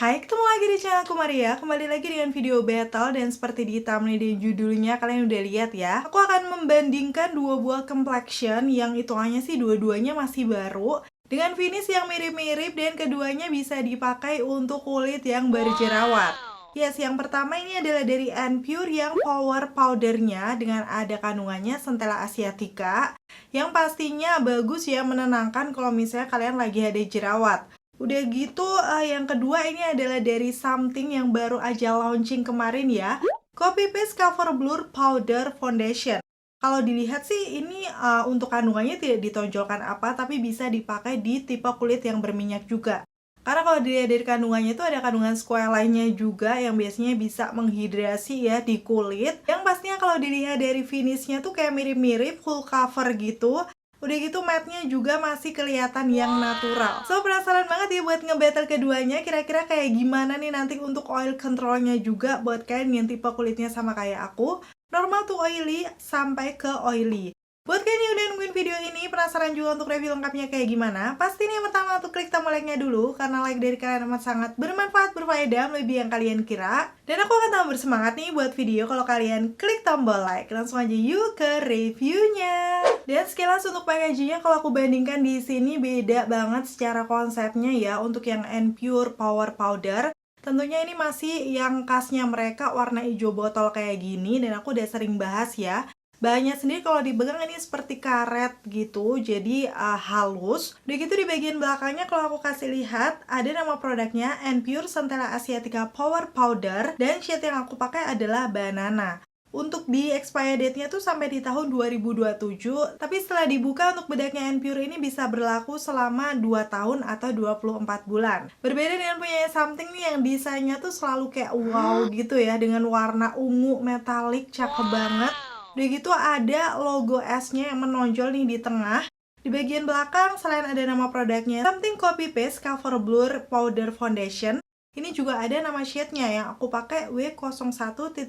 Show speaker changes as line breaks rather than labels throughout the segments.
Hai, ketemu lagi di channel aku Maria. Kembali lagi dengan video battle dan seperti di thumbnail dan judulnya kalian udah lihat ya. Aku akan membandingkan dua buah complexion yang hitungannya sih dua-duanya masih baru dengan finish yang mirip-mirip dan keduanya bisa dipakai untuk kulit yang berjerawat. Yes, yang pertama ini adalah dari Anpure yang power powdernya dengan ada kandungannya Centella asiatica yang pastinya bagus ya, menenangkan kalau misalnya kalian lagi ada jerawat. Udah gitu, yang kedua ini adalah dari Something yang baru aja launching kemarin ya, Copy Paste Cover Blur Powder Foundation. Kalau dilihat sih ini untuk kandungannya tidak ditonjolkan apa, tapi bisa dipakai di tipe kulit yang berminyak juga. Karena kalau dilihat dari kandungannya itu ada kandungan squalane-nya juga yang biasanya bisa menghidrasi ya di kulit. Yang pastinya kalau dilihat dari finishnya tuh kayak mirip-mirip full cover gitu. Udah gitu matte-nya juga masih kelihatan yang natural. So penasaran banget ya buat ngebattle keduanya. Kira-kira kayak gimana nih nanti untuk oil controlnya juga buat kalian yang tipe kulitnya sama kayak aku, normal to oily sampai ke oily. Buat kalian yang udah nungguin video ini, penasaran juga untuk review lengkapnya kayak gimana? Pasti nih yang pertama untuk klik tombol like-nya dulu, karena like dari kalian amat sangat bermanfaat, berfaedah, lebih yang kalian kira. Dan aku akan tambah bersemangat nih buat video kalau kalian klik tombol like. Langsung aja yuk ke reviewnya. Dan sekilas untuk packagingnya kalau aku bandingkan di sini beda banget secara konsepnya ya. Untuk yang Anpure Power Powder, tentunya ini masih yang khasnya mereka warna hijau botol kayak gini, dan aku udah sering bahas ya. Bahannya sendiri kalau dipegang ini seperti karet gitu, jadi halus. Udah gitu di bagian belakangnya kalau aku kasih lihat, ada nama produknya Anpure Centella asiatica Power Powder, dan shade yang aku pakai adalah banana. Untuk di expiry date-nya tuh sampai di tahun 2027, tapi setelah dibuka untuk bedaknya Anpure ini bisa berlaku selama 2 tahun atau 24 bulan. Berbeda dengan punya Something nih yang desainnya tuh selalu kayak wow gitu ya, dengan warna ungu metalik, cakep banget. Udah gitu ada logo S-nya yang menonjol nih di tengah. Di bagian belakang selain ada nama produknya Something Copy Paste Cover Blur Powder Foundation, ini juga ada nama shade-nya yang aku pakai W01.5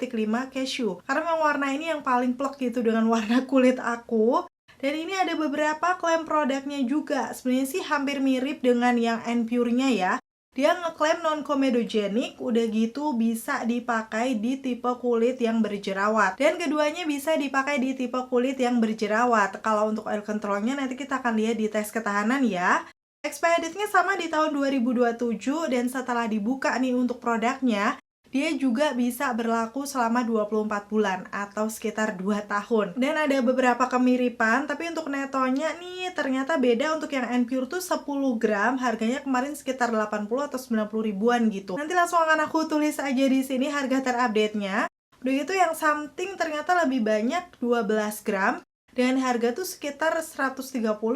Cashew. Karena memang warna ini yang paling plek gitu dengan warna kulit aku. Dan ini ada beberapa klaim produknya juga. Sebenarnya sih hampir mirip dengan yang Anpure-nya ya. Dia ngeklaim non-comedogenic, udah gitu bisa dipakai di tipe kulit yang berjerawat. Dan keduanya bisa dipakai di tipe kulit yang berjerawat. Kalau untuk oil controlnya nanti kita akan lihat di tes ketahanan ya. Expiry date-nya sama di tahun 2027, dan setelah dibuka nih untuk produknya, dia juga bisa berlaku selama 24 bulan atau sekitar 2 tahun. Dan ada beberapa kemiripan, tapi untuk netonya nih ternyata beda. Untuk yang Anpure tuh 10 gram, harganya kemarin sekitar 80 atau 90 ribuan gitu. Nanti langsung akan aku tulis aja di sini harga terupdate-nya. Udah gitu yang Something ternyata lebih banyak, 12 gram. Dengan harga tuh sekitar 130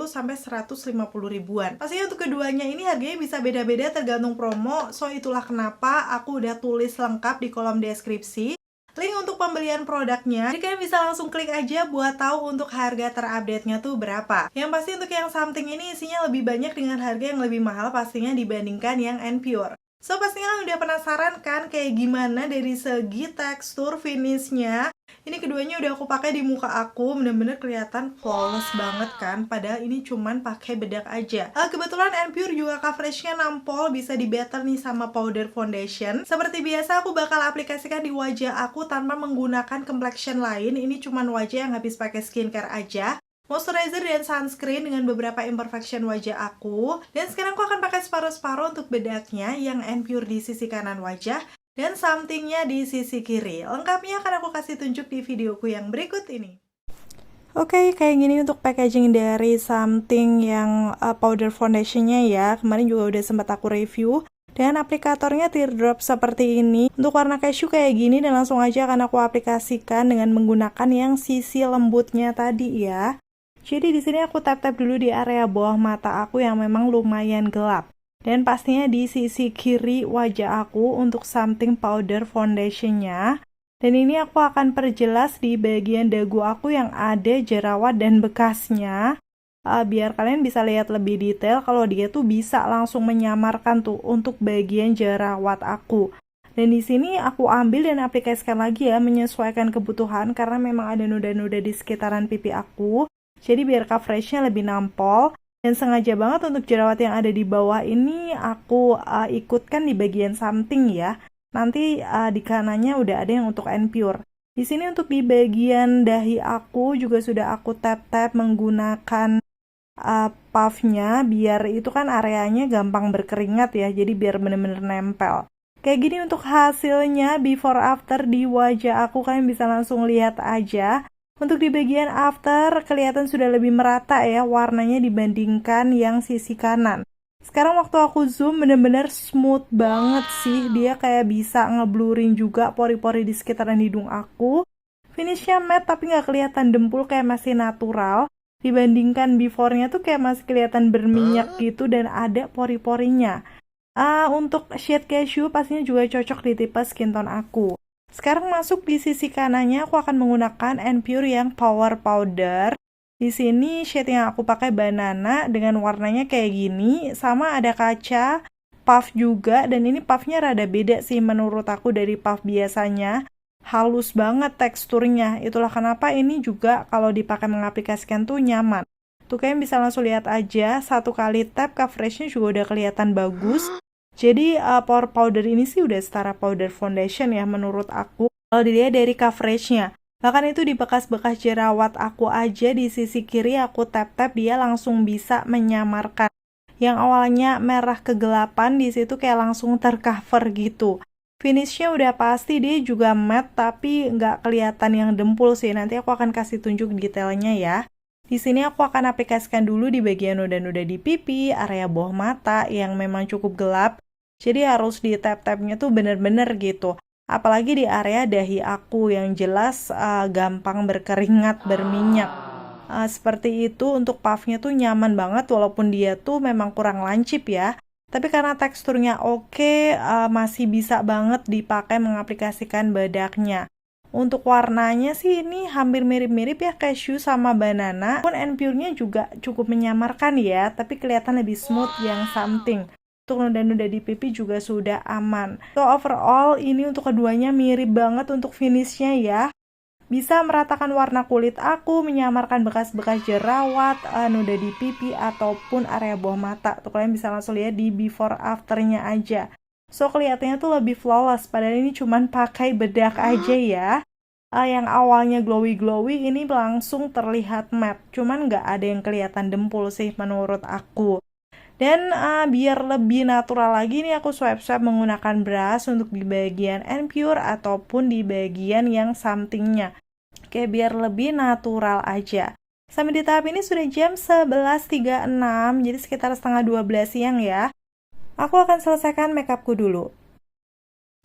sampai 150 ribuan. Pastinya untuk keduanya ini harganya bisa beda-beda tergantung promo. So itulah kenapa aku udah tulis lengkap di kolom deskripsi link untuk pembelian produknya. Jadi kalian bisa langsung klik aja buat tahu untuk harga terupdate-nya tuh berapa. Yang pasti untuk yang Something ini isinya lebih banyak dengan harga yang lebih mahal pastinya dibandingkan yang Anpure. So pastinya kalian udah penasaran kan kayak gimana dari segi tekstur finishnya. Ini keduanya udah aku pakai di muka aku, bener-bener kelihatan flawless banget kan. Padahal ini cuman pakai bedak aja. Kebetulan Anpure juga coveragenya nampol, bisa di battle nih sama powder foundation. Seperti biasa aku bakal aplikasikan di wajah aku tanpa menggunakan complexion lain. Ini cuman wajah yang habis pakai skincare aja. Moisturizer dan sunscreen dengan beberapa imperfection wajah aku. Dan sekarang aku akan pakai separuh-separuh untuk bedaknya, yang Anpure di sisi kanan wajah dan Something-nya di sisi kiri. Lengkapnya akan aku kasih tunjuk di videoku yang berikut ini. Oke, kayak gini untuk packaging dari Something yang powder foundation-nya ya. Kemarin juga udah sempat aku review. Dan aplikatornya teardrop seperti ini. Untuk warna cashew kayak gini, dan langsung aja akan aku aplikasikan dengan menggunakan yang sisi lembutnya tadi ya. Jadi di sini aku tap-tap dulu di area bawah mata aku yang memang lumayan gelap. Dan pastinya di sisi kiri wajah aku untuk Something powder foundation-nya. Dan ini aku akan perjelas di bagian dagu aku yang ada jerawat dan bekasnya. Biar kalian bisa lihat lebih detail kalau dia tuh bisa langsung menyamarkan tuh untuk bagian jerawat aku. Dan di sini aku ambil dan aplikasikan lagi ya, menyesuaikan kebutuhan karena memang ada noda-noda di sekitaran pipi aku. Jadi biar coveragenya lebih nampol. Dan sengaja banget untuk jerawat yang ada di bawah ini aku ikutkan di bagian samping ya. Nanti di kanannya udah ada yang untuk N-Pure. Di sini untuk di bagian dahi aku juga sudah aku tap-tap menggunakan puffnya biar itu kan areanya gampang berkeringat ya. Jadi biar bener-bener nempel. Kayak gini untuk hasilnya before after di wajah aku, kalian bisa langsung lihat aja. Untuk di bagian after kelihatan sudah lebih merata ya warnanya dibandingkan yang sisi kanan. Sekarang waktu aku zoom bener-bener smooth banget sih. Dia kayak bisa ngeblurin juga pori-pori di sekitaran hidung aku. Finishnya matte tapi nggak kelihatan dempul, kayak masih natural. Dibandingkan before-nya tuh kayak masih kelihatan berminyak gitu dan ada pori-porinya. Untuk shade cashew pastinya juga cocok di tipe skin tone aku. Sekarang masuk di sisi kanannya, aku akan menggunakan N-Pure yang Power Powder. Di sini shade yang aku pakai banana dengan warnanya kayak gini, sama ada kaca, puff juga, dan ini puffnya rada beda sih menurut aku dari puff biasanya. Halus banget teksturnya, itulah kenapa ini juga kalau dipakai mengaplikasikan tuh nyaman. Tuh kalian bisa langsung lihat aja, satu kali tap coveragenya juga udah kelihatan bagus. Jadi Power Powder ini sih udah setara powder foundation ya menurut aku. Kalau dilihat dari coveragenya. Bahkan itu di bekas-bekas jerawat aku aja di sisi kiri aku tap-tap dia langsung bisa menyamarkan. Yang awalnya merah kegelapan di situ kayak langsung tercover gitu. Finishnya udah pasti dia juga matte tapi nggak kelihatan yang dempul sih. Nanti aku akan kasih tunjuk detailnya ya. Di sini aku akan aplikasikan dulu di bagian noda-noda di pipi, area bawah mata yang memang cukup gelap. Jadi harus di tap-tapnya tuh bener-bener gitu. Apalagi di area dahi aku yang jelas gampang berkeringat, berminyak. Seperti itu untuk puffnya tuh nyaman banget walaupun dia tuh memang kurang lancip ya. Tapi karena teksturnya oke, masih bisa banget dipakai mengaplikasikan bedaknya. Untuk warnanya sih ini hampir mirip-mirip ya cashew sama banana. Pun N-Pure-nya juga cukup menyamarkan ya, tapi kelihatan lebih smooth yang something. Untuk noda-noda di pipi juga sudah aman. So overall ini untuk keduanya mirip banget untuk finishnya ya. Bisa meratakan warna kulit aku, menyamarkan bekas-bekas jerawat, noda di pipi, ataupun area bawah mata. Tuh kalian bisa langsung lihat di before afternya aja. So kelihatannya tuh lebih flawless, padahal ini cuman pakai bedak aja ya. Yang awalnya glowy-glowy ini langsung terlihat matte. Cuman nggak ada yang kelihatan dempul sih menurut aku. Dan biar lebih natural lagi nih aku swipe-swipe menggunakan brush untuk di bagian N-Pure ataupun di bagian yang somethingnya. Oke, biar lebih natural aja. Sampai di tahap ini sudah jam 11.36, jadi sekitar setengah 12 siang ya. Aku akan selesaikan makeupku dulu.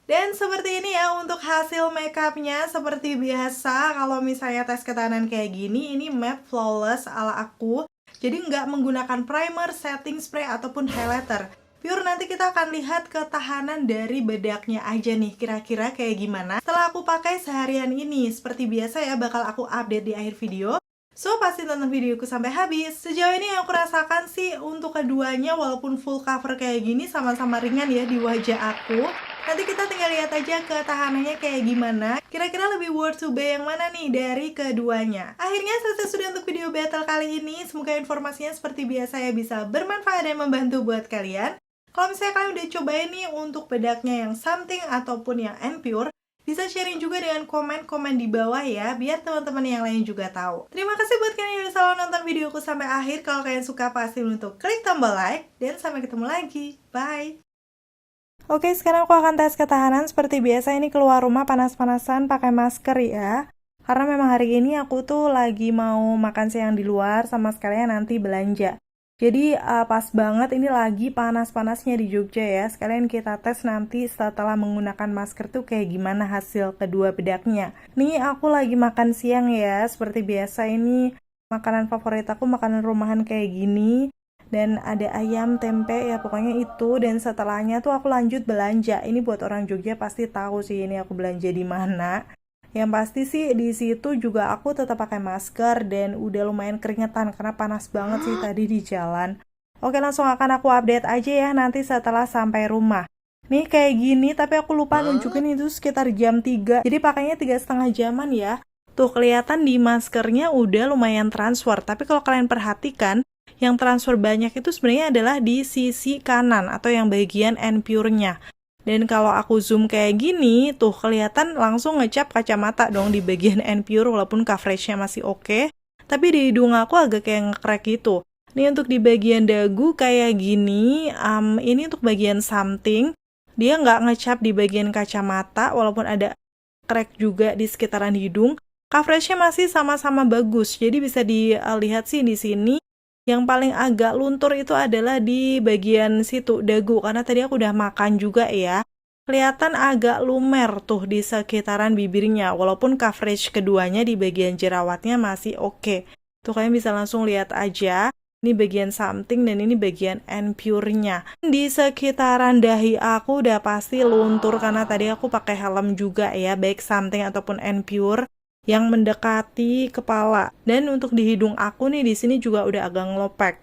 Dan seperti ini ya untuk hasil makeupnya. Seperti biasa kalau misalnya tes ketahanan kayak gini, ini matte flawless ala aku. Jadi nggak menggunakan primer, setting spray, ataupun highlighter. Pure nanti kita akan lihat ketahanan dari bedaknya aja nih, kira-kira kayak gimana. Setelah aku pakai seharian ini, seperti biasa ya bakal aku update di akhir video. So, pasti tonton videoku sampai habis. Sejauh ini yang aku rasakan sih untuk keduanya walaupun full cover kayak gini sama-sama ringan ya di wajah aku. Nanti kita tinggal lihat aja ketahanannya kayak gimana. Kira-kira lebih worth to buy yang mana nih dari keduanya. Akhirnya selesai sudah untuk video battle kali ini. Semoga informasinya seperti biasa ya bisa bermanfaat dan membantu buat kalian. Kalau misalnya kalian udah cobain nih untuk bedaknya yang something ataupun yang N-Pure, bisa sharing juga dengan komen-komen di bawah ya, biar teman-teman yang lain juga tahu. Terima kasih buat kalian yang udah selalu nonton videoku sampai akhir. Kalau kalian suka pasti untuk klik tombol like, dan sampai ketemu lagi. Bye! Oke, sekarang aku akan tes ketahanan. Seperti biasa ini keluar rumah panas-panasan pakai masker ya. Karena memang hari ini aku tuh lagi mau makan siang di luar sama sekalian nanti belanja. Jadi pas banget ini lagi panas-panasnya di Jogja ya. Sekalian kita tes nanti setelah menggunakan masker tuh kayak gimana hasil kedua bedaknya. Nih aku lagi makan siang ya. Seperti biasa ini makanan favorit aku, makanan rumahan kayak gini. Dan ada ayam, tempe, ya pokoknya itu. Dan setelahnya tuh aku lanjut belanja. Ini buat orang Jogja pasti tahu sih ini aku belanja di mana. Yang pasti sih di situ juga aku tetap pakai masker dan udah lumayan keringetan karena panas banget sih tadi di jalan. Oke, langsung akan aku update aja ya nanti setelah sampai rumah. Nih kayak gini, tapi aku lupa nunjukin itu sekitar jam 3. Jadi pakainya 3,5 jaman ya. Tuh kelihatan di maskernya udah lumayan transfer. Tapi kalau kalian perhatikan, yang transfer banyak itu sebenarnya adalah di sisi kanan atau yang bagian N-Pure-nya. Dan kalau aku zoom kayak gini, tuh kelihatan langsung ngecap kacamata dong di bagian N-Pure walaupun coveragenya masih oke. Tapi di hidung aku agak kayak nge-crack gitu. Ini untuk di bagian dagu kayak gini, ini untuk bagian something. Dia nggak ngecap di bagian kacamata, walaupun ada crack juga di sekitaran hidung. Coveragenya masih sama-sama bagus, jadi bisa dilihat sih di sini. Yang paling agak luntur itu adalah di bagian situ, dagu, karena tadi aku udah makan juga ya. Kelihatan agak lumer tuh di sekitaran bibirnya, walaupun coverage keduanya di bagian jerawatnya masih oke. Tuh kalian bisa langsung lihat aja. Ini bagian something dan ini bagian N-Pure-nya. Di sekitaran dahi aku udah pasti luntur karena tadi aku pakai helm juga ya, baik something ataupun N-Pure yang mendekati kepala. Dan untuk di hidung aku nih di sini juga udah agak ngelopek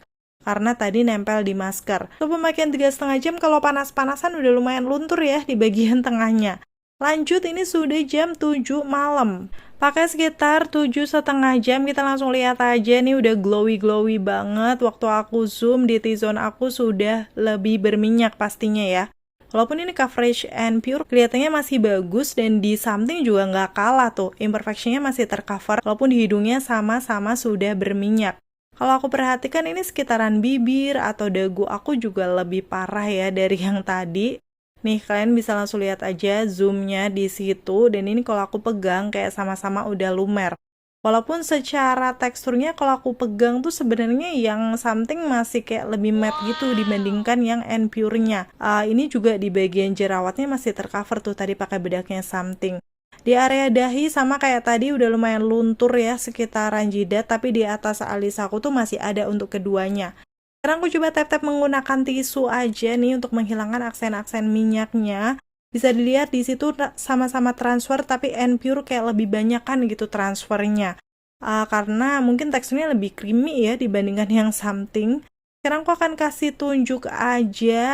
karena tadi nempel di masker. Untuk pemakaian 3,5 jam kalau panas-panasan udah lumayan luntur ya di bagian tengahnya. Lanjut, ini sudah jam 7 malam. Pakai sekitar 7,5 jam, kita langsung lihat aja nih udah glowy-glowy banget. Waktu aku zoom di T-zone aku sudah lebih berminyak pastinya ya. Walaupun ini coverage N-Pure kelihatannya masih bagus dan di something juga nggak kalah tuh. Imperfectionnya masih tercover walaupun di hidungnya sama-sama sudah berminyak. Kalau aku perhatikan ini sekitaran bibir atau dagu aku juga lebih parah ya dari yang tadi. Nih, kalian bisa langsung lihat aja zoomnya di situ, dan ini kalau aku pegang kayak sama-sama udah lumer. Walaupun secara teksturnya kalau aku pegang tuh sebenarnya yang something masih kayak lebih matte gitu dibandingkan yang N-Pure-nya. Ini juga di bagian jerawatnya masih tercover tuh tadi pakai bedaknya something. Di area dahi sama kayak tadi udah lumayan luntur ya sekitaran jidat, tapi di atas alis aku tuh masih ada untuk keduanya. Sekarang aku coba tap-tap menggunakan tisu aja nih untuk menghilangkan aksen-aksen minyaknya. Bisa dilihat di situ sama-sama transfer tapi N-Pure kayak lebih banyak kan gitu transfernya. Karena mungkin teksturnya lebih creamy ya dibandingkan yang something. Sekarang aku akan kasih tunjuk aja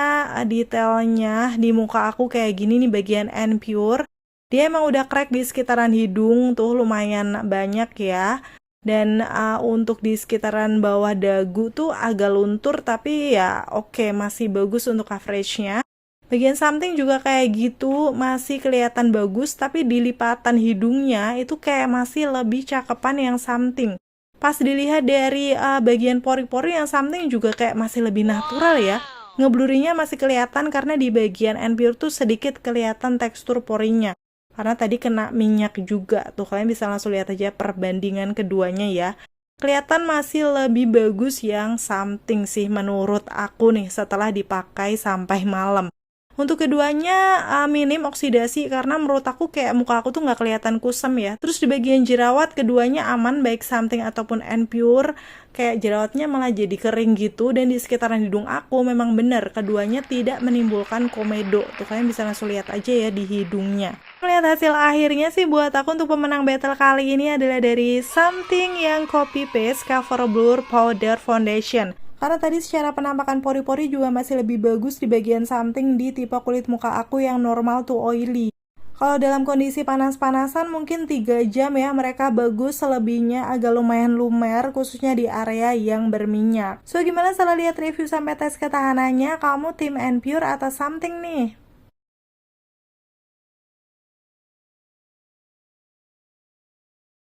detailnya di muka aku kayak gini nih bagian N-Pure. Dia emang udah crack di sekitaran hidung tuh lumayan banyak ya. Dan untuk di sekitaran bawah dagu tuh agak luntur tapi ya oke, masih bagus untuk coveragenya. Bagian something juga kayak gitu, masih kelihatan bagus tapi di lipatan hidungnya itu kayak masih lebih cakepan yang something. Pas dilihat dari bagian pori-pori yang something juga kayak masih lebih natural ya. Ngeblurinya masih kelihatan karena di bagian N-Pure tuh sedikit kelihatan tekstur porinya. Karena tadi kena minyak juga. Tuh kalian bisa langsung lihat aja perbandingan keduanya ya. Kelihatan masih lebih bagus yang something sih menurut aku nih setelah dipakai sampai malam. Untuk keduanya minim oksidasi karena menurut aku kayak muka aku tuh nggak kelihatan kusam ya. Terus di bagian jerawat keduanya aman baik something ataupun N-Pure. Kayak jerawatnya malah jadi kering gitu dan di sekitaran hidung aku memang benar keduanya tidak menimbulkan komedo. Tuh kalian bisa langsung lihat aja ya di hidungnya. Lihat hasil akhirnya sih buat aku untuk pemenang battle kali ini adalah dari something yang copy paste Cover Blur Powder Foundation. Karena tadi secara penampakan pori-pori juga masih lebih bagus di bagian something di tipe kulit muka aku yang normal to oily. Kalau dalam kondisi panas-panasan mungkin 3 jam ya mereka bagus, selebihnya agak lumayan lumer khususnya di area yang berminyak. So gimana setelah lihat review sampai tes ketahanannya, kamu tim N-Pure atau something nih?